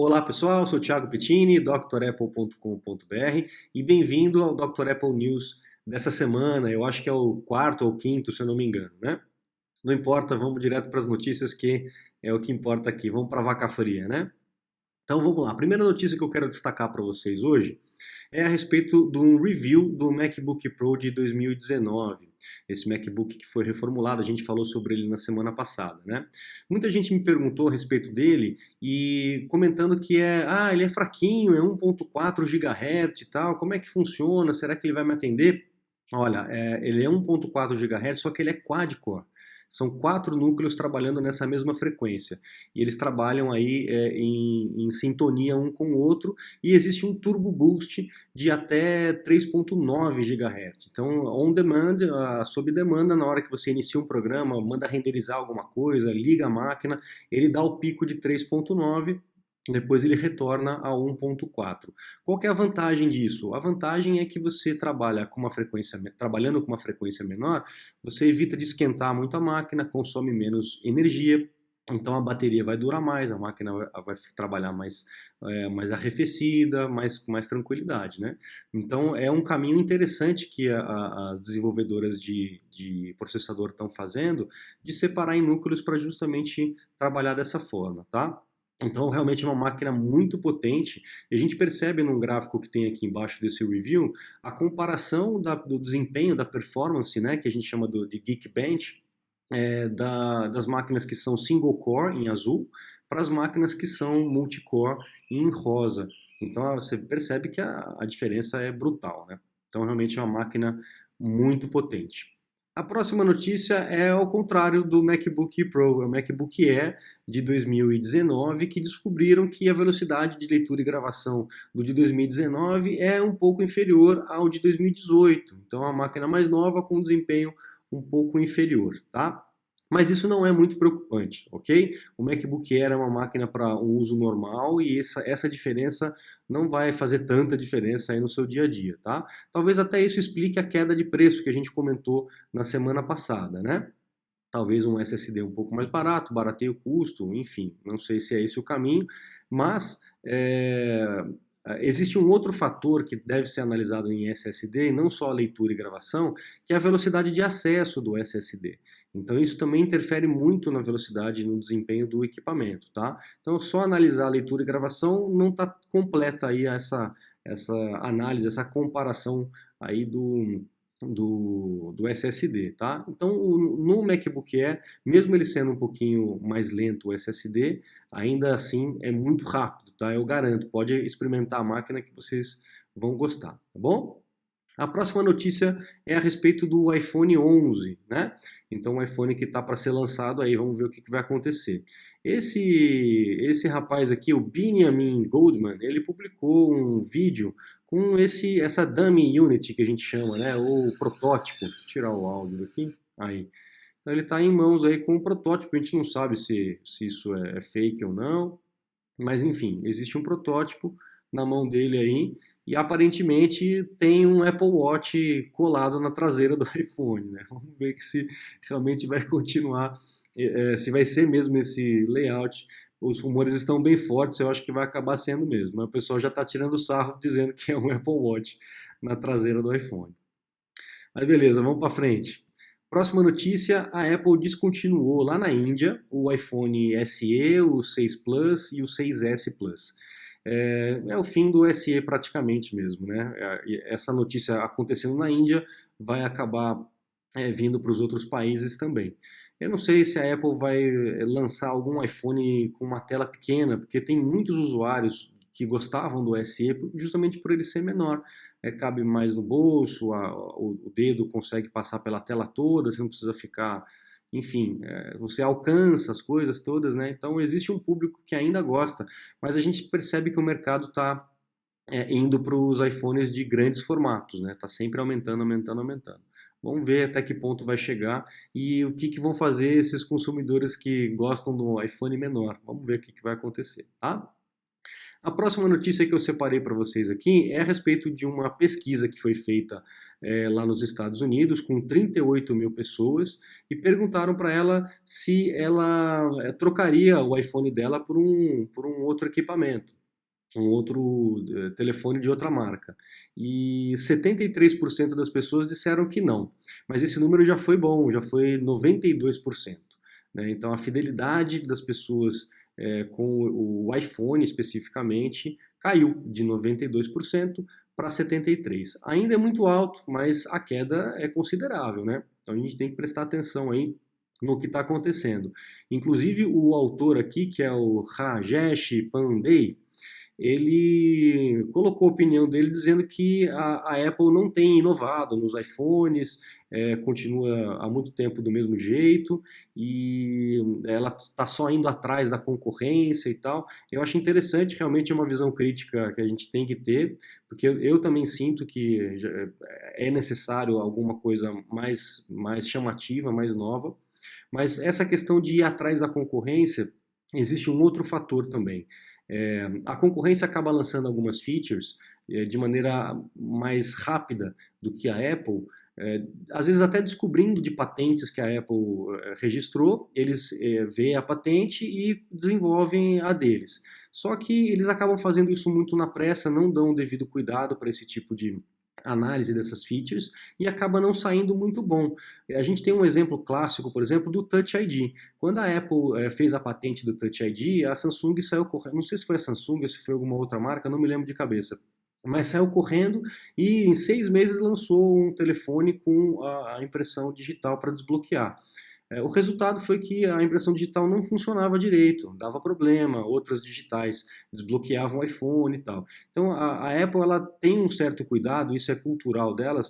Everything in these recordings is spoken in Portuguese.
Olá pessoal, sou o Thiago Pittini, drapple.com.br e bem-vindo ao Dr. Apple News dessa semana. Eu acho que é o quarto ou quinto, se eu não me engano, né? Não importa, vamos direto para as notícias que é o que importa aqui. Vamos para a vaca fria, né? Então vamos lá. A primeira notícia que eu quero destacar para vocês hoje é a respeito de um review do MacBook Pro de 2019. Esse MacBook que foi reformulado, a gente falou sobre ele na semana passada, né? Muita gente me perguntou a respeito dele e comentando que ele é fraquinho, é 1.4 GHz e tal, como é que funciona? Será que ele vai me atender? Olha, ele é 1.4 GHz, só que ele é quad-core. São 4 núcleos trabalhando nessa mesma frequência. E eles trabalham aí em sintonia um com o outro. E existe um turbo boost de até 3.9 GHz. Então, on demand, sob demanda, na hora que você inicia um programa, manda renderizar alguma coisa, liga a máquina, ele dá o pico de 3.9, depois ele retorna a 1.4. Qual que é a vantagem disso? A vantagem é que você trabalhando com uma frequência menor, você evita de esquentar muito a máquina, consome menos energia, então a bateria vai durar mais, a máquina vai trabalhar mais arrefecida, com mais tranquilidade, né? Então é um caminho interessante que as desenvolvedoras de processador estão fazendo, de separar em núcleos para justamente trabalhar dessa forma, tá? Então, realmente é uma máquina muito potente. E a gente percebe num gráfico que tem aqui embaixo desse review a comparação do desempenho, da performance, né, que a gente chama de Geekbench, das máquinas que são single core em azul para as máquinas que são multicore em rosa. Então, você percebe que a diferença é brutal, né? Então, realmente é uma máquina muito potente. A próxima notícia é ao contrário do MacBook Pro, é o MacBook Air de 2019, que descobriram que a velocidade de leitura e gravação do de 2019 é um pouco inferior ao de 2018. Então, é uma máquina mais nova com desempenho um pouco inferior, tá? Mas isso não é muito preocupante, ok? O MacBook Air é uma máquina para um uso normal e essa diferença não vai fazer tanta diferença aí no seu dia a dia, tá? Talvez até isso explique a queda de preço que a gente comentou na semana passada, né? Talvez um SSD um pouco mais barato, barateie o custo, enfim, não sei se é esse o caminho, mas existe um outro fator que deve ser analisado em SSD, e não só a leitura e gravação, que é a velocidade de acesso do SSD. Então isso também interfere muito na velocidade e no desempenho do equipamento, tá? Então só analisar a leitura e gravação não está completa aí essa análise, essa comparação aí do SSD, tá? Então, no MacBook Air, mesmo ele sendo um pouquinho mais lento o SSD, ainda assim é muito rápido, tá? Eu garanto, pode experimentar a máquina que vocês vão gostar, tá bom? A próxima notícia é a respeito do iPhone 11, né? Então, o iPhone que está para ser lançado aí, vamos ver o que vai acontecer. Esse rapaz aqui, o Benjamin Goldman, ele publicou um vídeo com essa dummy unit que a gente chama, né? Ou protótipo. Deixa eu tirar o áudio daqui. Aí. Então, ele está em mãos aí com um protótipo. A gente não sabe se isso é fake ou não. Mas enfim, existe um protótipo na mão dele aí e aparentemente tem um Apple Watch colado na traseira do iPhone, né? Vamos ver se realmente vai continuar, se vai ser mesmo esse layout. Os rumores estão bem fortes, eu acho que vai acabar sendo mesmo. Mas o pessoal já está tirando sarro dizendo que é um Apple Watch na traseira do iPhone. Mas beleza, vamos para frente. Próxima notícia, a Apple descontinuou lá na Índia o iPhone SE, o 6 Plus e o 6S Plus. É o fim do SE praticamente mesmo, né? Essa notícia acontecendo na Índia vai acabar vindo para os outros países também. Eu não sei se a Apple vai lançar algum iPhone com uma tela pequena, porque tem muitos usuários que gostavam do SE justamente por ele ser menor. Cabe mais no bolso, o dedo consegue passar pela tela toda, você não precisa ficar. Enfim, você alcança as coisas todas, né? Então existe um público que ainda gosta, mas a gente percebe que o mercado está indo para os iPhones de grandes formatos, né? Está sempre aumentando, aumentando, aumentando. Vamos ver até que ponto vai chegar e o que vão fazer esses consumidores que gostam do iPhone menor. Vamos ver o que vai acontecer, tá? A próxima notícia que eu separei para vocês aqui é a respeito de uma pesquisa que foi feita lá nos Estados Unidos com 38 mil pessoas e perguntaram para ela se ela trocaria o iPhone dela por um outro equipamento, um outro telefone de outra marca. E 73% das pessoas disseram que não, mas esse número já foi bom, já foi 92%. Né? Então a fidelidade das pessoas com o iPhone especificamente caiu de 92% para 73%. Ainda é muito alto, mas a queda é considerável, né? Então a gente tem que prestar atenção aí no que está acontecendo. Inclusive o autor aqui, que é o Rajesh Pandey, ele colocou a opinião dele dizendo que a Apple não tem inovado nos iPhones, continua há muito tempo do mesmo jeito e ela está só indo atrás da concorrência e tal. Eu acho interessante, realmente é uma visão crítica que a gente tem que ter, porque eu também sinto que é necessário alguma coisa mais chamativa, mais nova, mas essa questão de ir atrás da concorrência, existe um outro fator também. A concorrência acaba lançando algumas features de maneira mais rápida do que a Apple, às vezes até descobrindo de patentes que a Apple registrou, eles veem a patente e desenvolvem a deles. Só que eles acabam fazendo isso muito na pressa, não dão o devido cuidado para esse tipo de análise dessas features e acaba não saindo muito bom. A gente tem um exemplo clássico, por exemplo, do Touch ID. Quando a Apple fez a patente do Touch ID, a Samsung saiu correndo, não sei se foi a Samsung ou se foi alguma outra marca, não me lembro de cabeça, mas saiu correndo e em 6 meses lançou um telefone com a impressão digital para desbloquear. O resultado foi que a impressão digital não funcionava direito, dava problema, outras digitais desbloqueavam o iPhone e tal. Então a Apple ela tem um certo cuidado, isso é cultural dela,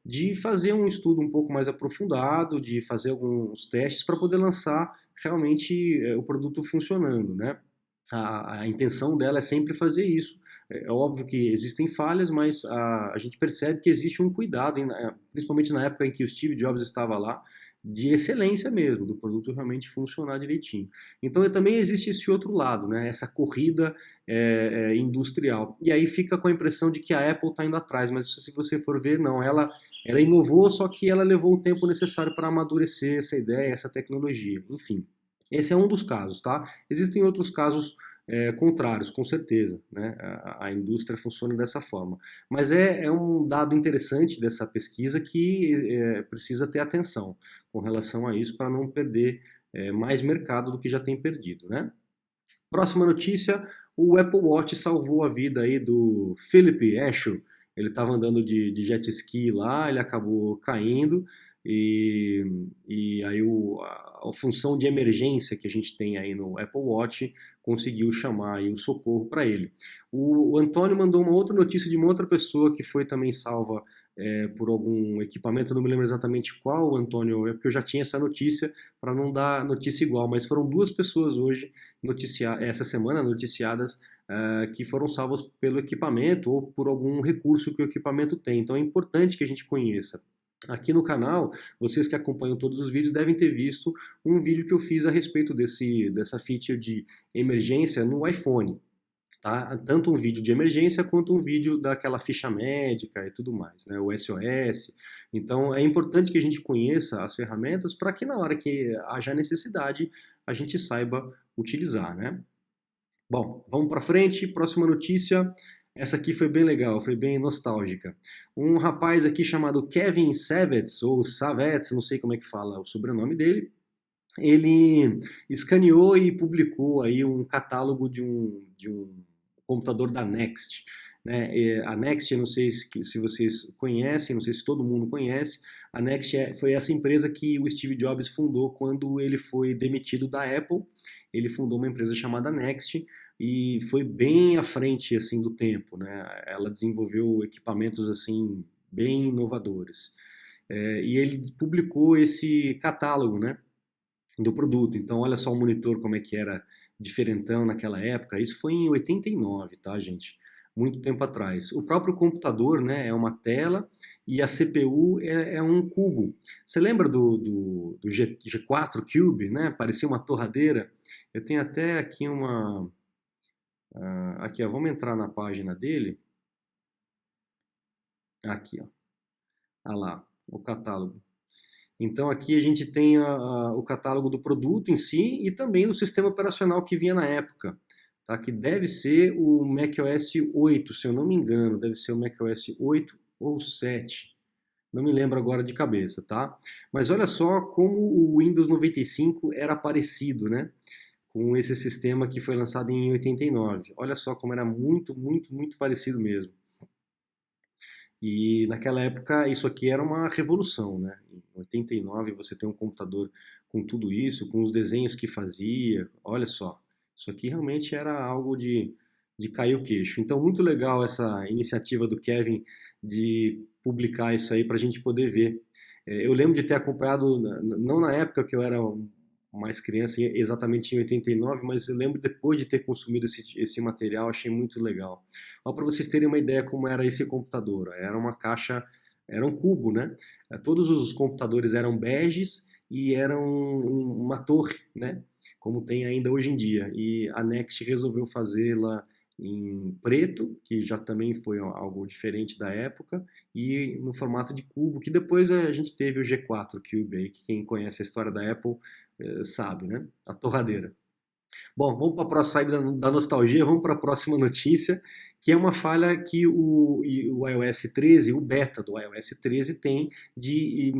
de fazer um estudo um pouco mais aprofundado, de fazer alguns testes para poder lançar realmente o produto funcionando, né? A intenção dela é sempre fazer isso. É óbvio que existem falhas, mas a gente percebe que existe um cuidado, principalmente na época em que o Steve Jobs estava lá, de excelência mesmo, do produto realmente funcionar direitinho. Então também existe esse outro lado, né? Essa corrida industrial. E aí fica com a impressão de que a Apple está indo atrás, mas se você for ver, não, ela inovou, só que ela levou o tempo necessário para amadurecer essa ideia, essa tecnologia. Enfim, esse é um dos casos, tá? Existem outros casos contrários, com certeza, né? A indústria funciona dessa forma. Mas é um dado interessante dessa pesquisa que precisa ter atenção com relação a isso para não perder mais mercado do que já tem perdido, né? Próxima notícia, o Apple Watch salvou a vida aí do Philip Eshoo. Ele estava andando de jet ski lá, ele acabou caindo e aí a função de emergência que a gente tem aí no Apple Watch conseguiu chamar aí o socorro para ele. O Antônio mandou uma outra notícia de uma outra pessoa que foi também salva por algum equipamento, eu não me lembro exatamente qual, Antônio, é porque eu já tinha essa notícia para não dar notícia igual, mas foram duas pessoas hoje essa semana noticiadas que foram salvas pelo equipamento ou por algum recurso que o equipamento tem. Então é importante que a gente conheça. Aqui no canal, vocês que acompanham todos os vídeos devem ter visto um vídeo que eu fiz a respeito dessa feature de emergência no iPhone. Tá? Tanto um vídeo de emergência quanto um vídeo daquela ficha médica e tudo mais, né? O SOS. Então é importante que a gente conheça as ferramentas para que na hora que haja necessidade a gente saiba utilizar, né? Bom, vamos para frente, próxima notícia. Essa aqui foi bem legal, foi bem nostálgica. Um rapaz aqui chamado Kevin Savets, ou Savets, não sei como é que fala o sobrenome dele, ele escaneou e publicou aí um catálogo de um computador da Next. Né? A Next, eu não sei se vocês conhecem, não sei se todo mundo conhece, a Next foi essa empresa que o Steve Jobs fundou quando ele foi demitido da Apple. Ele fundou uma empresa chamada Next e foi bem à frente assim do tempo, né? Ela desenvolveu equipamentos assim bem inovadores. E ele publicou esse catálogo, né, do produto. Então, olha só o monitor como é que era diferentão naquela época. Isso foi em 89, tá, gente? Muito tempo atrás. O próprio computador, né, é uma tela e a CPU é um cubo. Você lembra do G4 Cube, né? Parecia uma torradeira. Eu tenho até aqui aqui, ó, vamos entrar na página dele. Aqui, ó. Ah lá, o catálogo. Então aqui a gente tem o catálogo do produto em si e também do sistema operacional que vinha na época, tá? Que deve ser o macOS 8, se eu não me engano, deve ser o macOS 8 ou 7. Não me lembro agora de cabeça, tá? Mas olha só como o Windows 95 era parecido, né? Com esse sistema que foi lançado em 89. Olha só como era muito, muito, muito parecido mesmo. E naquela época isso aqui era uma revolução, né? Em 89 você tem um computador com tudo isso, com os desenhos que fazia, olha só. Isso aqui realmente era algo de cair o queixo. Então, muito legal essa iniciativa do Kevin de publicar isso aí para a gente poder ver. Eu lembro de ter acompanhado, não na época que eu era mais criança, exatamente em 89, mas eu lembro depois de ter consumido esse material, achei muito legal. Para vocês terem uma ideia como era esse computador, era uma caixa, era um cubo, né? Todos os computadores eram beges e eram uma torre, né? Como tem ainda hoje em dia. E a Next resolveu fazê-la em preto, que já também foi algo diferente da época, e no formato de cubo, que depois a gente teve o G4 Cube aí, que quem conhece a história da Apple sabe, né? A torradeira. Bom, vamos para a próxima, sair da nostalgia, vamos para a próxima notícia, que é uma falha que o iOS 13, o beta do iOS 13 tem de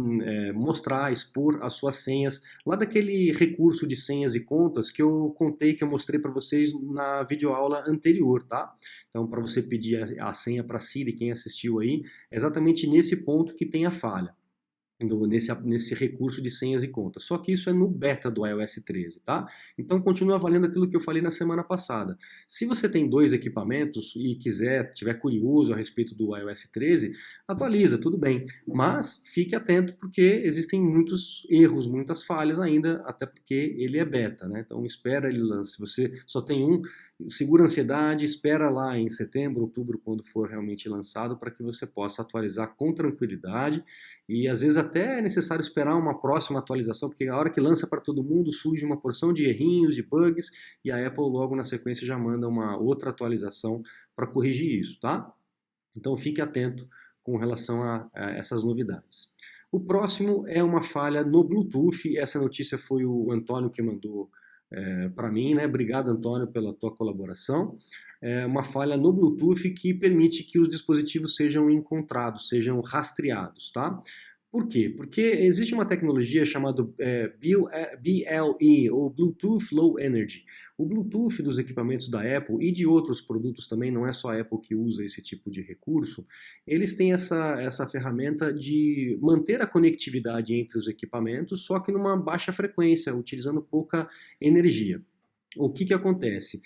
mostrar, expor as suas senhas, lá daquele recurso de senhas e contas que eu contei, que eu mostrei para vocês na videoaula anterior, tá? Então, para você pedir a senha para a Siri, quem assistiu aí, é exatamente nesse ponto que tem a falha. Nesse recurso de senhas e contas. Só que isso é no beta do iOS 13, tá? Então continua valendo aquilo que eu falei na semana passada. Se você tem dois equipamentos e tiver curioso a respeito do iOS 13, atualiza, tudo bem. Mas fique atento porque existem muitos erros, muitas falhas ainda, até porque ele é beta, né? Então espera ele lance. Se você só tem um, segura a ansiedade, espera lá em setembro, outubro, quando for realmente lançado, para que você possa atualizar com tranquilidade. E às vezes até é necessário esperar uma próxima atualização, porque a hora que lança para todo mundo surge uma porção de errinhos, de bugs, e a Apple logo na sequência já manda uma outra atualização para corrigir isso, tá? Então fique atento com relação a essas novidades. O próximo é uma falha no Bluetooth. Essa notícia foi o Antônio que mandou para mim, né? Obrigado, Antônio, pela tua colaboração. É uma falha no Bluetooth que permite que os dispositivos sejam encontrados, sejam rastreados, tá? Por quê? Porque existe uma tecnologia chamada BLE, ou Bluetooth Low Energy. O Bluetooth dos equipamentos da Apple e de outros produtos também, não é só a Apple que usa esse tipo de recurso, eles têm essa ferramenta de manter a conectividade entre os equipamentos, só que numa baixa frequência, utilizando pouca energia. O que acontece?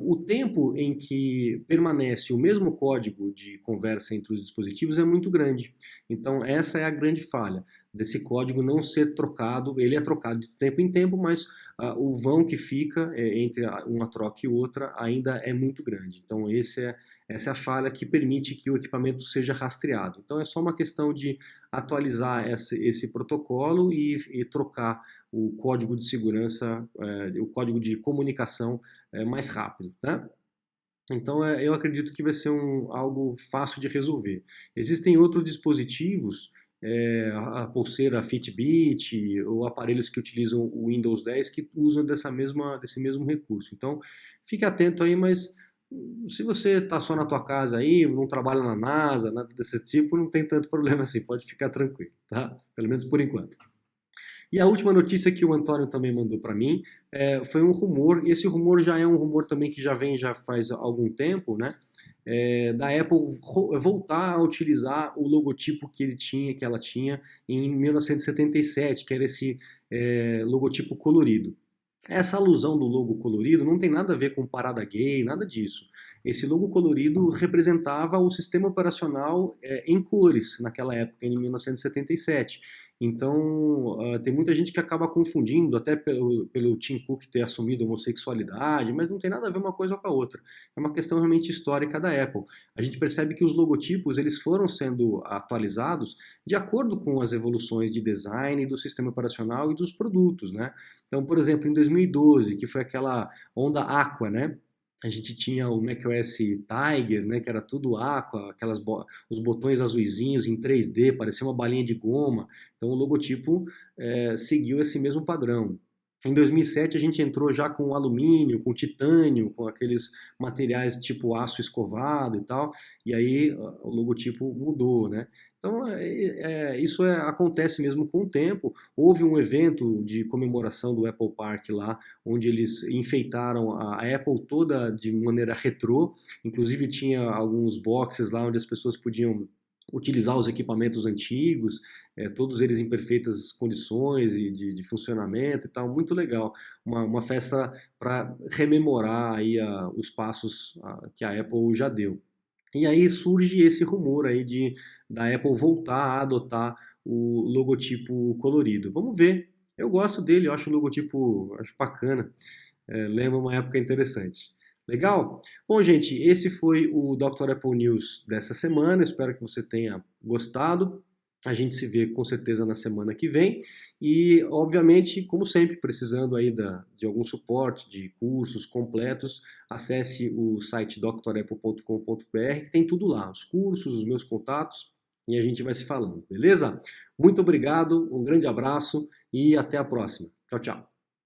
O tempo em que permanece o mesmo código de conversa entre os dispositivos é muito grande. Então, essa é a grande falha desse código não ser trocado. Ele é trocado de tempo em tempo, mas o vão que fica entre uma troca e outra ainda é muito grande. Então, essa é a falha que permite que o equipamento seja rastreado. Então, é só uma questão de atualizar esse protocolo e trocar o código de segurança, o código de comunicação mais rápido, né? Então eu acredito que vai ser algo fácil de resolver. Existem outros dispositivos, a pulseira Fitbit ou aparelhos que utilizam o Windows 10 que usam desse mesmo recurso. Então fique atento aí, mas se você está só na tua casa aí, não trabalha na NASA, nada desse tipo, não tem tanto problema assim, pode ficar tranquilo, tá? Pelo menos por enquanto. E a última notícia que o Antônio também mandou para mim foi um rumor, e esse rumor já é um rumor também que já faz algum tempo, né? Da Apple voltar a utilizar o logotipo que ela tinha em 1977, que era esse logotipo colorido. Essa alusão do logo colorido não tem nada a ver com parada gay, nada disso. Esse logo colorido representava o sistema operacional em cores naquela época, em 1977. Então, tem muita gente que acaba confundindo, até pelo Tim Cook ter assumido a homossexualidade, mas não tem nada a ver uma coisa com a outra. É uma questão realmente histórica da Apple. A gente percebe que os logotipos eles foram sendo atualizados de acordo com as evoluções de design do sistema operacional e dos produtos, né? Então, por exemplo, em 2012, que foi aquela onda Aqua, né? a gente tinha o macOS Tiger, né, que era tudo Aqua, os botões azuisinhos em 3D, parecia uma balinha de goma. Então o logotipo seguiu esse mesmo padrão. Em 2007 a gente entrou já com alumínio, com titânio, com aqueles materiais tipo aço escovado e tal, e aí o logotipo mudou, né? Então acontece mesmo com o tempo. Houve um evento de comemoração do Apple Park lá, onde eles enfeitaram a Apple toda de maneira retrô, inclusive tinha alguns boxes lá onde as pessoas podiam utilizar os equipamentos antigos, todos eles em perfeitas condições e de funcionamento e tal, muito legal. Uma festa para rememorar aí os passos que a Apple já deu. E aí surge esse rumor aí da Apple voltar a adotar o logotipo colorido. Vamos ver. Eu gosto dele, eu acho o logotipo acho bacana. Lembra uma época interessante. Legal? Bom, gente, esse foi o Dr. Apple News dessa semana. Espero que você tenha gostado. A gente se vê com certeza na semana que vem. E, obviamente, como sempre, precisando aí de algum suporte, de cursos completos, acesse o site drapple.com.br, que tem tudo lá, os cursos, os meus contatos, e a gente vai se falando, beleza? Muito obrigado, um grande abraço e até a próxima. Tchau, tchau.